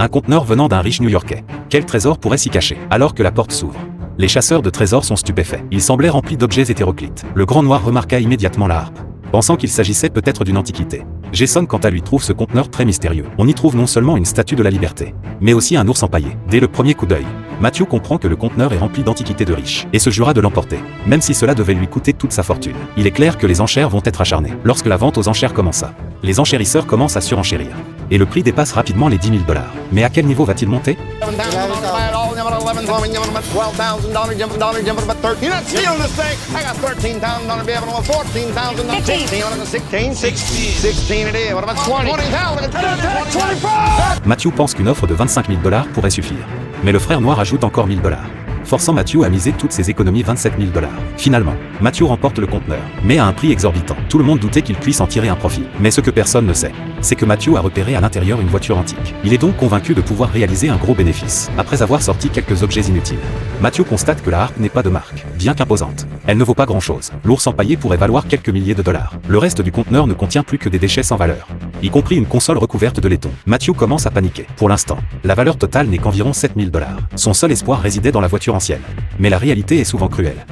Un conteneur venant d'un riche New-Yorkais. Quel trésor pourrait s'y cacher? Alors que la porte s'ouvre, les chasseurs de trésors sont stupéfaits. Il semblait rempli d'objets hétéroclites. Le grand noir remarqua immédiatement la harpe, pensant qu'il s'agissait peut-être d'une antiquité. Jason quant à lui trouve ce conteneur très mystérieux. On y trouve non seulement une statue de la liberté, mais aussi un ours empaillé. Dès le premier coup d'œil, Matthew comprend que le conteneur est rempli d'antiquités de riches, et se jura de l'emporter, même si cela devait lui coûter toute sa fortune. Il est clair que les enchères vont être acharnées. Lorsque la vente aux enchères commença, les enchérisseurs commencent à surenchérir, et le prix dépasse rapidement les 10 000 $. Mais à quel niveau va-t-il monter? Matthew pense qu'une offre de 25 000 $ pourrait suffire. Mais le frère noir ajoute encore 1 000 $, forçant Matthew à miser toutes ses économies 27 000 $. Finalement, Matthew remporte le conteneur, mais à un prix exorbitant. Tout le monde doutait qu'il puisse en tirer un profit. Mais ce que personne ne sait, c'est que Matthew a repéré à l'intérieur une voiture antique. Il est donc convaincu de pouvoir réaliser un gros bénéfice. Après avoir sorti quelques objets inutiles, Matthew constate que la harpe n'est pas de marque, bien qu'imposante. Elle ne vaut pas grand-chose. L'ours empaillé pourrait valoir quelques milliers de dollars. Le reste du conteneur ne contient plus que des déchets sans valeur, y compris une console recouverte de laiton. Matthew commence à paniquer. Pour l'instant, la valeur totale n'est qu'environ 7 000 $. Son seul espoir résidait dans la voiture ancienne. Mais la réalité est souvent cruelle.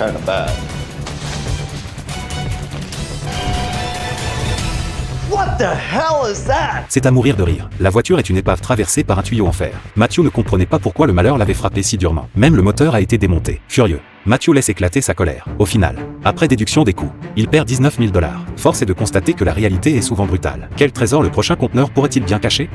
What the hell is that? C'est à mourir de rire. La voiture est une épave traversée par un tuyau en fer. Matthew ne comprenait pas pourquoi le malheur l'avait frappé si durement. Même le moteur a été démonté. Furieux, Matthew laisse éclater sa colère. Au final, après déduction des coûts, il perd 19 000 $. Force est de constater que la réalité est souvent brutale. Quel trésor le prochain conteneur pourrait-il bien cacher?